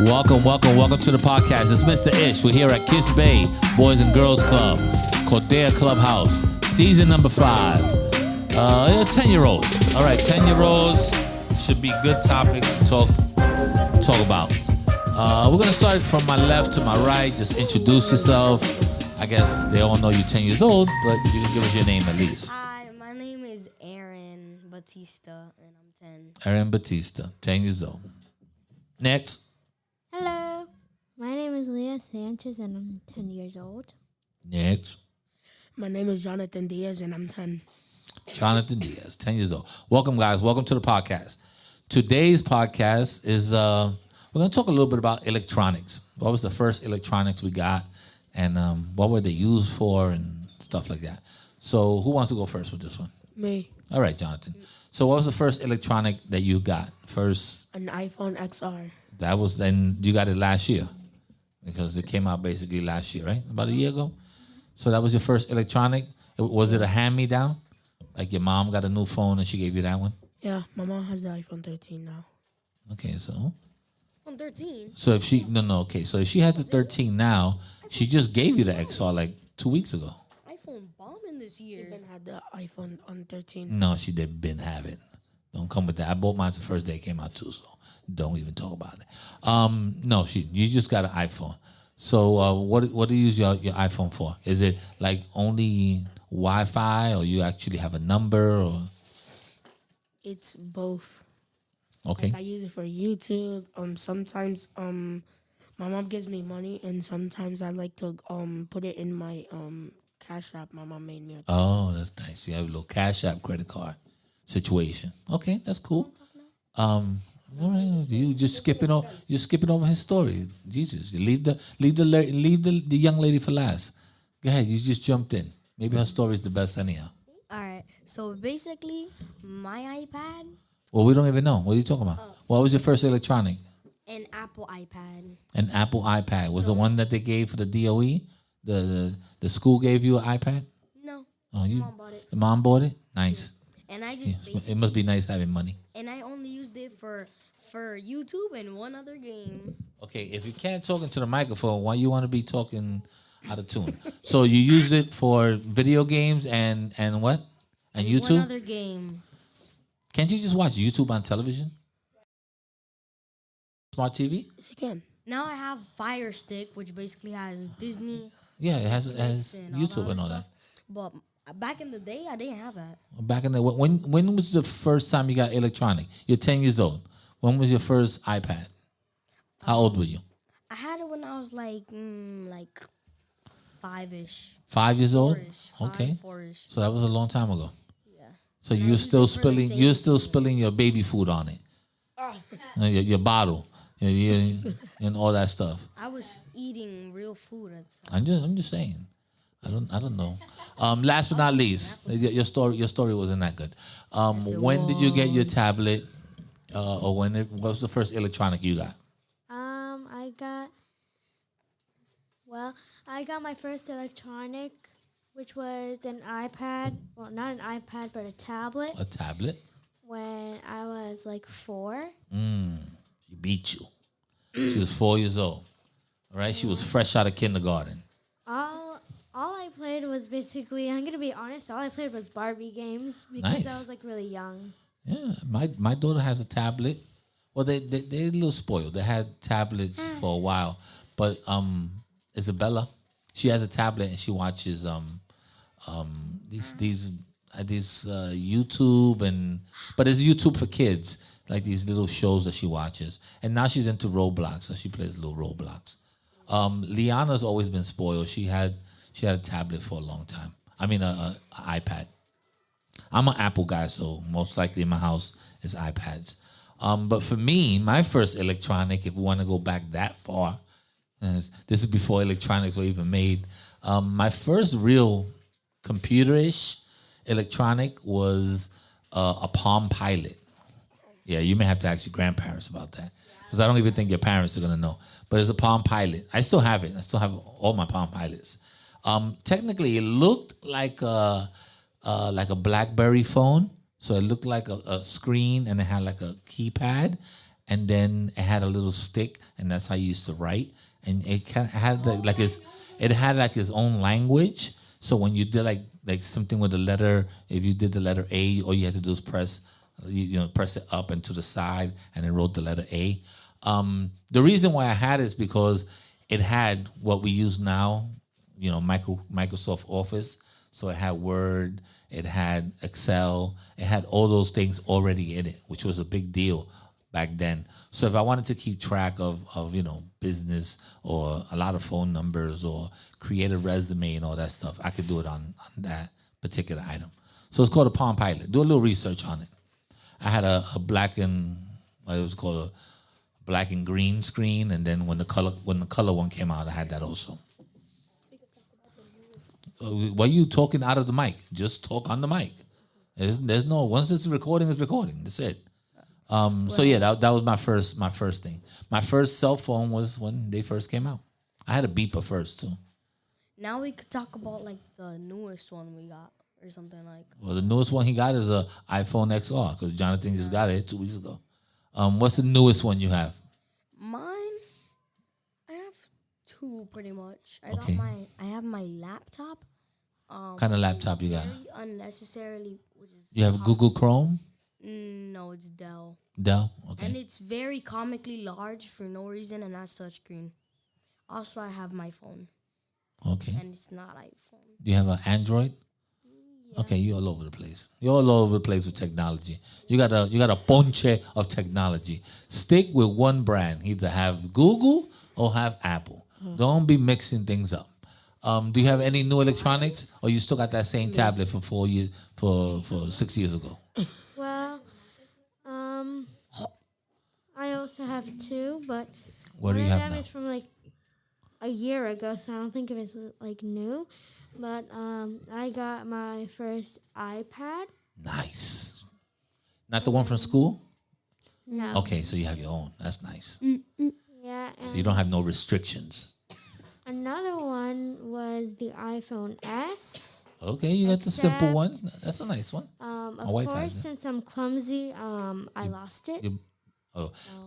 Welcome to the podcast. It's Mr. Ish. We're here at Kips Bay Boys and Girls Club, Cordea Clubhouse, season number 5. 10-year-olds. All right, 10-year-olds should be good topics to talk about. We're gonna start from my left to my right. Just introduce yourself. I guess they all know you're 10 years old, but you can give us your name at least. Hi, my name is Aaron Batista, and I'm 10. Aaron Batista, 10 years old. Next. Hello, my name is Leah Sanchez and I'm 10 years old. Next. My name is Jonathan Diaz and I'm 10. Jonathan Diaz, 10 years old. Welcome, guys. Welcome to the podcast. Today's podcast is, we're going to talk a little bit about electronics. What was the first electronics we got and what were they used for and stuff like that. So who wants to go first with this one? Me. All right, Jonathan. So what was the first electronic that you got? First? An iPhone XR. That was then you got it last year because it came out basically last year, right? About a year ago. So that was your first electronic. Was it a hand-me-down? Like your mom got a new phone and she gave you that one? Yeah, my mom has the iPhone 13 now. Okay, so. On 13. So if she okay. So if she has the 13 now, she just gave you the XR like 2 weeks ago. iPhone bombing this year. Even had the iPhone on 13. No, she did been have it. Don't come with that. I bought mine the first day it came out too, so don't even talk about it. No, you just got an iPhone. So what do you use your iPhone for? Is it like only Wi-Fi, or you actually have a number, or? It's both. Okay. Like I use it for YouTube. Sometimes my mom gives me money, and sometimes I like to put it in my Cash App. My mom made me. Oh, that's nice. You have a little Cash App credit card situation. Okay, that's cool. All right, you just skipping over. You're skipping over his story. Jesus, you leave the young lady for last. Go ahead. You just jumped in. Maybe her story is the best anyhow. All right. So basically, my iPad. Well, we don't even know. What are you talking about? What was your first electronic? An Apple iPad. An Apple iPad. Was the one that they gave for the DOE? The school gave you an iPad? No. Oh, Mom bought it. The mom bought it? Nice. And I just It must be nice having money. And I only used it for YouTube and one other game. Okay, if you can't talk into the microphone, why you want to be talking out of tune? So you used it for video games and what? And YouTube? One other game. Can't you just watch YouTube on television? Smart TV? Yes, you can. Now I have Fire Stick, which basically has Disney. Yeah, it has and all YouTube that and all other that. stuff. But back in the day, I didn't have that. Back in the when was the first time you got electronic? You're 10 years old. When was your first iPad? How old were you? I had it when I was like 5-ish. 5 years old? 4-ish, Okay. 4-ish. So that was a long time ago. Yeah. So And I you're used still it for the spilling same you're still thing. spilling your baby food on it. Your bottle. And all that stuff. I was eating real food at the time. I'm just saying. I don't know. Last but not least, your story wasn't that good. it When did you get your was. tablet? Or what was the first electronic you got? I got my first electronic, which was an iPad. Well, not an iPad, but a tablet. A tablet? When I was like 4. She beat you. She was 4 years old. All right? She was fresh out of kindergarten. All I played was basically, I'm gonna be honest, all I played was Barbie games because Nice. I was like really young. Yeah, my daughter has a tablet. Well, they're a little spoiled. They had tablets for a while, but Isabella, she has a tablet and she watches these YouTube but it's YouTube for kids, like these little shows that she watches. And now she's into Roblox, so she plays little Roblox. Liana's always been spoiled. She had a tablet for a long time. I mean, a iPad. I'm an Apple guy, so most likely in my house is iPads. But for me, my first electronic, if we want to go back that far, this is before electronics were even made. My first real computer-ish electronic was a Palm Pilot. Yeah, you may have to ask your grandparents about that because I don't even think your parents are going to know. But it's a Palm Pilot. I still have it. I still have all my Palm Pilots. Technically, it looked like a BlackBerry phone. So it looked like a screen and it had like a keypad. and then it had a little stick, and that's how you used to write. And it had it had like its own language. So when you did like something with the letter, if you did the letter A, all you had to do is press press it up and to the side, and it wrote the letter A. The reason why I had it is because it had what we use now, Microsoft Office. So it had Word, it had Excel, it had all those things already in it, which was a big deal back then. So if I wanted to keep track of business or a lot of phone numbers or create a resume and all that stuff, I could do it on that particular item. So it's called a Palm Pilot. Do a little research on it. I had a black and what it was called a black and green screen, and then when the color one came out, I had that also. Why are you talking out of the mic? Just talk on the mic. There's no once it's recording, it's recording. That's it. So yeah, that was my first thing. My first cell phone was when they first came out. I had a beeper first too. Now we could talk about like the newest one we got or something like. Well, the newest one he got is a iPhone XR because Jonathan just got it 2 weeks ago. What's the newest one you have? Mine, I have two pretty much. Okay. I have my laptop. Kind of laptop you got? Very unnecessarily, which is You have Google Chrome? No, it's Dell. Dell? Okay. And it's very comically large for no reason, and that's touchscreen. Also, I have my phone, Okay. and it's not iPhone. Do you have an Android? Yeah. Okay, you're all over the place. You're all over the place with technology. You got a ponche of technology. Stick with one brand. Either have Google or have Apple. Don't be mixing things up. Do you have any new electronics, or you still got that same tablet for 4 years, for 6 years ago? Well, I also have two, but What do you one of have them now? is from like a year ago, so I don't think of it as like new. But I got my first iPad. Nice. Not the one from school? No. Okay, so you have your own. That's nice. Yeah. So And you don't have no restrictions. another one was the iPhone S. Okay, you got the simple Except- one. That's a nice one. Of wife course, has it. since I'm clumsy, I lost it.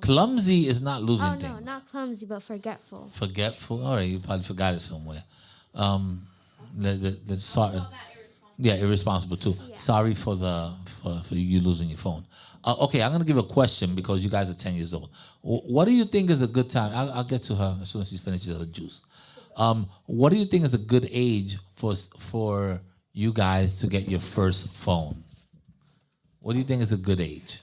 Clumsy is not losing Oh things. no, not clumsy, but forgetful. Forgetful. All right, you probably forgot it somewhere. Sorry. Yeah, irresponsible too. Yeah. Sorry for for you losing your phone. Okay, I'm gonna give a question because you guys are 10 years old. What do you think is a good time? I'll get to her as soon as she finishes her juice. What do you think is a good age for you guys to get your first phone? What do you think is a good age?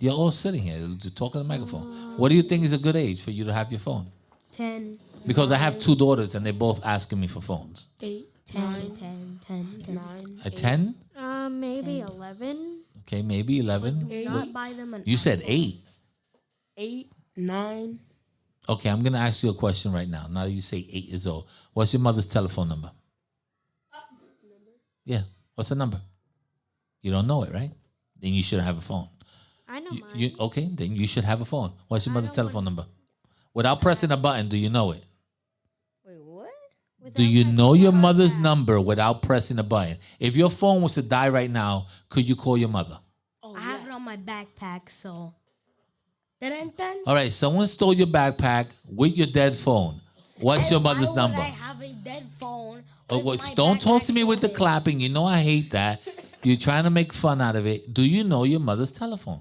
You're all sitting here to talk on the microphone. What do you think is a good age for you to have your phone? 10. Because I have 2 daughters and they're both asking me for phones. 8, 10, 9, 10, 10, 10. 9. A 10? Maybe 11. Okay, maybe 11. Do not buy them an You said 8. 8, 9. Okay, I'm going to ask you a question right now. Now that you say 8 years old. What's your mother's telephone number? Yeah. What's the number? You don't know it, right? Then you shouldn't have a phone. I know mine. Okay, then you should have a phone. What's your mother's telephone number? Without pressing a button, do you know it? Wait, what? Do you know your mother's number without pressing a button? If your phone was to die right now, could you call your mother? I have it on my backpack, so. Dun-dun-dun. All right, someone stole your backpack with your dead phone. What's your mother's Why would number? I have a dead phone? Oh, with well, my don't talk to backpack me with the stolen? clapping. You know I hate that. You're trying to make fun out of it. Do you know your mother's telephone?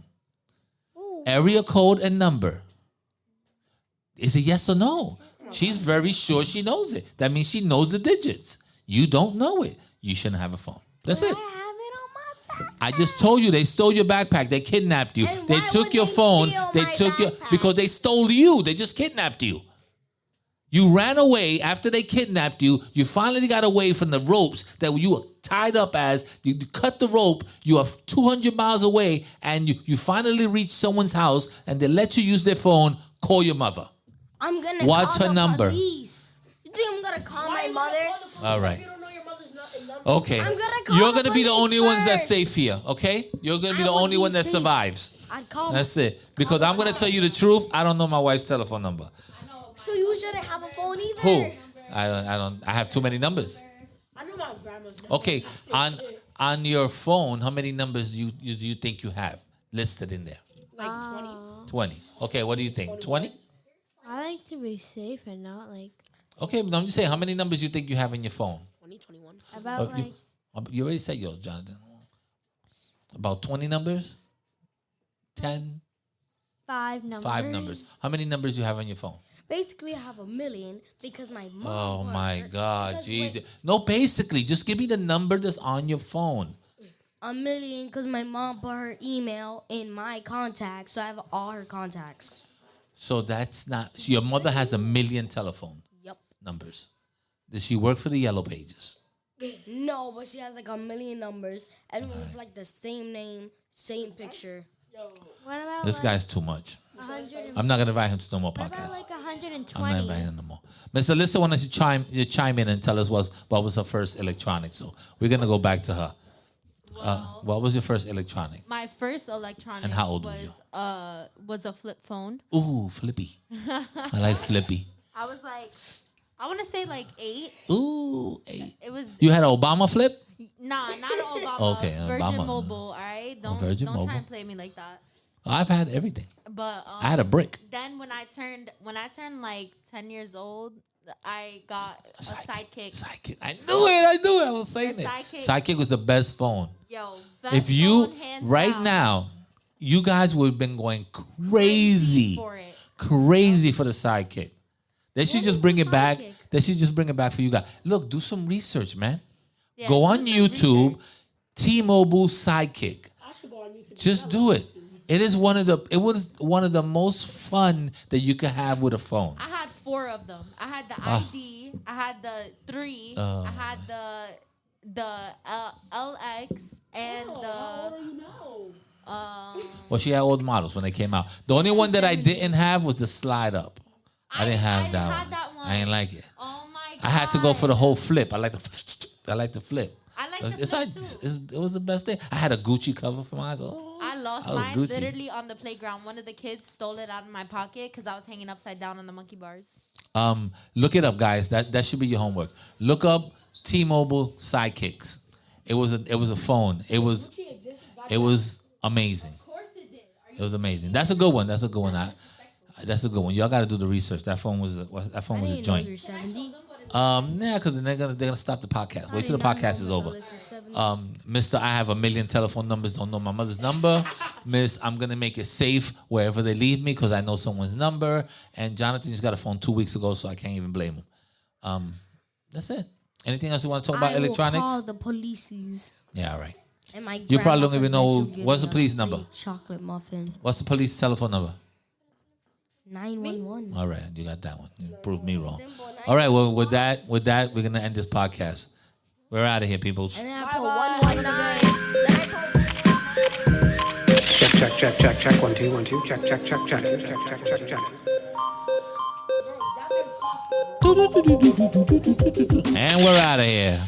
Ooh. Area code and number. Is it yes or no? She's very sure she knows it. That means she knows the digits. You don't know it. You shouldn't have a phone. That's I it. have it on my backpack. I just told you they stole your backpack. They kidnapped you. And They why took would your they phone. steal They my took your backpack? because they stole you. They just kidnapped you. You ran away after they kidnapped you. You finally got away from the ropes that you were tied up as. You cut the rope. You are 200 miles away, and you finally reach someone's house, and they let you use their phone. Call your mother. I'm gonna What's call her the number? Police. You think I'm gonna call my mother? All right. If you don't know your mother's number. Okay. I'm gonna call You're the gonna be the police only ones that's first. safe here. Okay. You're gonna be I the would only be one that safe. survives. I'd call. That's it. Because I'm gonna tell you the truth. I don't know my wife's telephone number. So you shouldn't have a phone either. Who? I don't. I have too many numbers. I know my grandma's number. Okay. On your phone, how many numbers do you think you have listed in there? Like 20. 20. Okay, what do you think? 20? I like to be safe and not like Okay, but I'm just saying, how many numbers you think you have in your phone? 2021. about like You already said yours, Jonathan. About 20 numbers? 10? 5 numbers. 5 numbers. How many numbers you have on your phone? Basically, I have a million because my mom. Oh bought my her- God, because Jesus. No, basically, just give me the number that's on your phone. A million because my mom put her email in my contacts, so I have all her contacts. So that's not, your mother has a million telephone Yep. numbers. Does she work for the Yellow Pages? No, but she has like a million numbers, and with like the same name, same picture. What about This like guy's too much. 100? I'm not going to invite him to no more What about podcasts. like I'm not 120? inviting him no more. Mr. Alyssa wanted to chime in and tell us what was her first electronic. So we're going to go back to her. What was your first electronic? My first electronic And how old were you? was a flip phone. Ooh, Flippy. I like Flippy. I was like, I want to say like 8. Ooh, 8. It was You had an Obama flip? not an Obama. Okay, Virgin Obama. Mobile. All right, don't Virgin don't Mobile. try and play me like that. I've had everything. But I had a brick. then when I turned like 10 years old, I got a sidekick. Sidekick. I knew it. I was saying The it. Sidekick. Sidekick was the best phone. Yo, best If you, phone, hands right down. now, you guys would have been going crazy. for it. Crazy for the Sidekick. They should What just is bring the it back. Sidekick? They should just bring it back for you guys. Look, do some research, man. Yeah, Go do on some YouTube, research. T-Mobile Sidekick. I should go on YouTube. Just do it. It was one of the most fun that you could have with a phone. I had 4 of them. I had the Ah. ID. I had the 3. Oh. I had the LX and How the do you know? Well, she had old models when they came out. The only one that I didn't have was the slide up. I didn't have that, had one. that one. I didn't like it. Oh my god! I had to go for the whole flip. I like the flip. I like It's the like flip too. it was the best thing. I had a Gucci cover for mine. Oh, I lost I was mine Gucci. literally on the playground. One of the kids stole it out of my pocket because I was hanging upside down on the monkey bars. Look it up, guys. That should be your homework. Look up T-Mobile Sidekicks. It was a phone. It was amazing. Of course it did. It was amazing. That's a good one. That's a good one. That's a good one. Y'all got to do the research. That phone was a I joint. didn't know you're 70. Yeah, because they're gonna stop the podcast. Wait till the podcast is over. Mister, I have a million telephone numbers. Don't know my mother's number. Miss, I'm gonna make it safe wherever they leave me because I know someone's number. And Jonathan just got a phone 2 weeks ago, so I can't even blame him. That's it. Anything else you want to talk about I will electronics? call the polices. Yeah, all right. And my You probably don't grandmother even know- bet she'll give what's me the a police free number? Chocolate muffin. What's the police telephone number? 911. All right, you got that one. You proved me wrong. Symbol All right, well, with that, we're gonna end this podcast. We're out of here, people. And then I put 119. Then I put Check. 1 2 1 2. Check. And we're out of here.